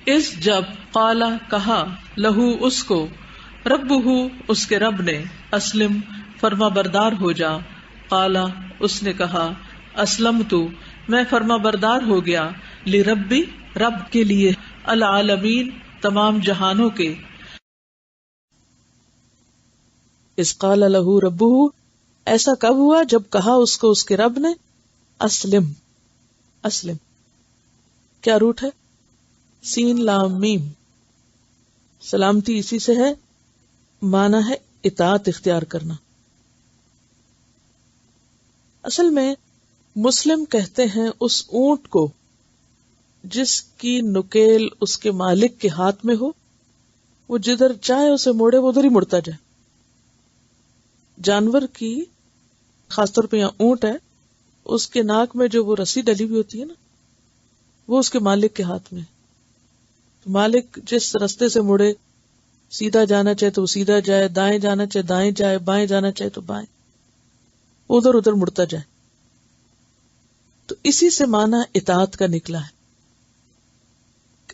اس جب قالا کہا لہو اس کو ربہ اس کے رب نے اسلم فرما بردار ہو جا. قالا اس نے کہا اسلمت میں فرما بردار ہو گیا لربی رب کے لیے العالمین تمام جہانوں کے. اس قال لہو ربہ ایسا کب ہوا جب کہا اس کو اس کے رب نے اسلم. اسلم کیا روٹ ہے؟ سین لام میم. سلامتی اسی سے ہے، معنی ہے اطاعت اختیار کرنا. اصل میں مسلم کہتے ہیں اس اونٹ کو جس کی نکیل اس کے مالک کے ہاتھ میں ہو، وہ جدھر چاہے اسے موڑے وہ ادھر ہی مڑتا جائے. جانور کی خاص طور پہ یہاں اونٹ ہے، اس کے ناک میں جو وہ رسی ڈلی ہوئی ہوتی ہے نا، وہ اس کے مالک کے ہاتھ میں. مالک جس رستے سے مڑے، سیدھا جانا چاہے تو وہ سیدھا جائے، دائیں جانا چاہے دائیں جائے، بائیں جانا چاہے تو بائیں، ادھر ادھر مڑتا جائے. تو اسی سے معنی اطاعت کا نکلا ہے.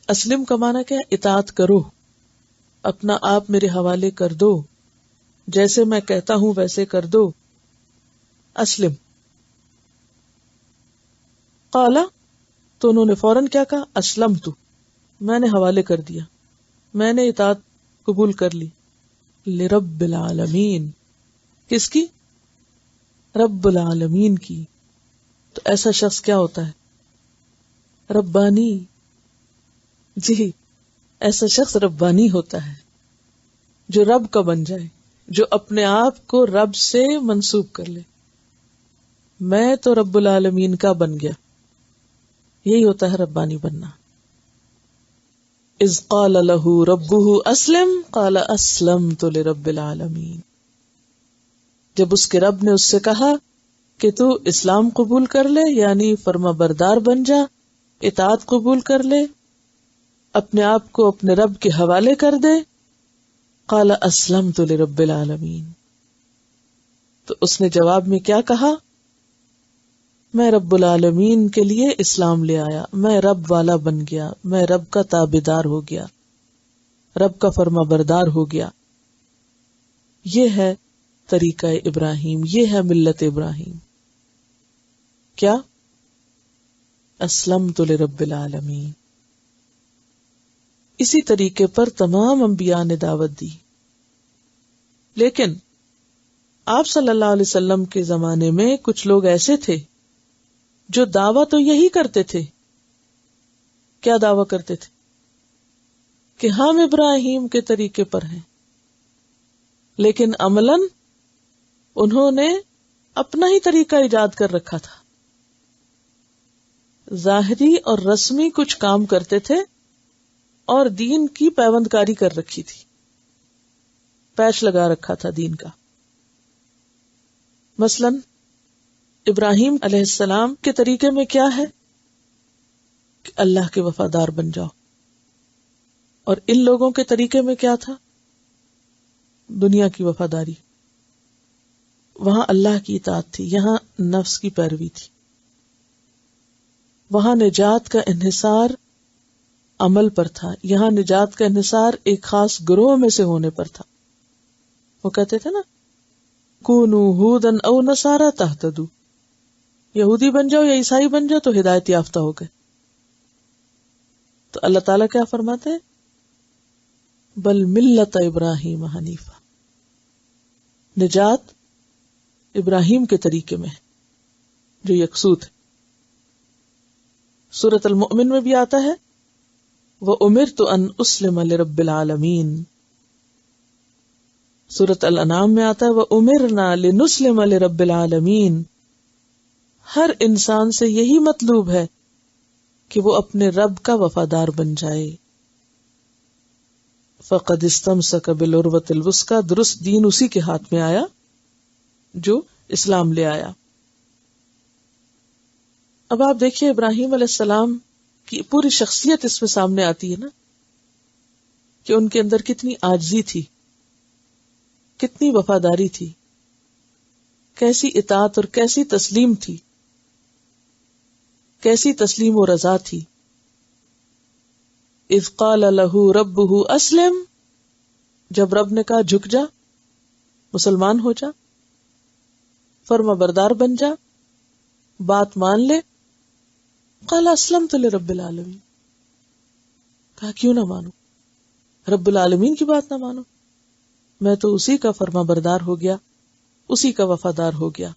اسلم کا معنی کیا ہے؟ اطاعت کرو، اپنا آپ میرے حوالے کر دو، جیسے میں کہتا ہوں ویسے کر دو. اسلم. قالا تو انہوں نے فوراً کیا کہا؟ اسلمت میں نے حوالے کر دیا، میں نے اطاعت قبول کر لی. لرب العالمین کس کی؟ رب العالمین کی. تو ایسا شخص کیا ہوتا ہے؟ ربانی. جی ایسا شخص ربانی ہوتا ہے جو رب کا بن جائے، جو اپنے آپ کو رب سے منسوب کر لے. میں تو رب العالمین کا بن گیا. یہی ہوتا ہے ربانی بننا. اذ قال له ربه اسلم قال اسلمت لرب العالمین. جب اس کے رب نے اس سے کہا کہ تو اسلام قبول کر لے، یعنی فرما بردار بن جا، اطاعت قبول کر لے، اپنے آپ کو اپنے رب کے حوالے کر دے. قال اسلمت لرب العالمین. تو اس نے جواب میں کیا کہا؟ میں رب العالمین کے لیے اسلام لے آیا، میں رب والا بن گیا، میں رب کا تابعدار ہو گیا، رب کا فرما بردار ہو گیا. یہ ہے طریقہ ابراہیم، یہ ہے ملت ابراہیم. کیا؟ اسلمت لرب العالمین. اسی طریقے پر تمام انبیاء نے دعوت دی. لیکن آپ صلی اللہ علیہ وسلم کے زمانے میں کچھ لوگ ایسے تھے جو دعویٰ تو یہی کرتے تھے. کیا دعویٰ کرتے تھے؟ کہ ہم ابراہیم کے طریقے پر ہیں، لیکن عملاً انہوں نے اپنا ہی طریقہ ایجاد کر رکھا تھا. ظاہری اور رسمی کچھ کام کرتے تھے اور دین کی پیوند کاری کر رکھی تھی، پیچ لگا رکھا تھا دین کا. مثلاً ابراہیم علیہ السلام کے طریقے میں کیا ہے کہ اللہ کے وفادار بن جاؤ، اور ان لوگوں کے طریقے میں کیا تھا؟ دنیا کی وفاداری. وہاں اللہ کی اطاعت تھی، یہاں نفس کی پیروی تھی. وہاں نجات کا انحصار عمل پر تھا، یہاں نجات کا انحصار ایک خاص گروہ میں سے ہونے پر تھا. وہ کہتے تھے نا کونو ہودن او نصارا تہتدو، یہودی بن جاؤ یا عیسائی بن جاؤ تو ہدایت یافتہ ہو گئے. تو اللہ تعالیٰ کیا فرماتے ہیں؟ بل ملت ابراہیم حنیفہ. نجات ابراہیم کے طریقے میں ہے جو یکسو ہے. سورۃ المؤمن میں بھی آتا ہے وَأُمِرْتُ أَنْ أُسْلِمَ لِرَبِّ الْعَالَمِينَ. سورۃ الانعام میں آتا ہے وَأُمِرْنَا لِنُسْلِمَ لِرَبِّ الْعَالَمِينَ. ہر انسان سے یہی مطلوب ہے کہ وہ اپنے رب کا وفادار بن جائے. فَقَدْ اسْتَمْسَكَ بِالْعُرْوَةِ الْوُثْقَىٰ. درست دین اسی کے ہاتھ میں آیا جو اسلام لے آیا. اب آپ دیکھیے ابراہیم علیہ السلام کی پوری شخصیت اس میں سامنے آتی ہے نا، کہ ان کے اندر کتنی عاجزی تھی، کتنی وفاداری تھی، کیسی اطاعت اور کیسی تسلیم تھی، کیسی تسلیم و رضا تھی. اذ قال له ربه اسلم، جب رب نے کہا جھک جا، مسلمان ہو جا، فرما بردار بن جا، بات مان لے. قال اسلمت لرب العالمین، کہا کیوں نہ مانو، رب العالمین کی بات نہ مانو، میں تو اسی کا فرما بردار ہو گیا، اسی کا وفادار ہو گیا.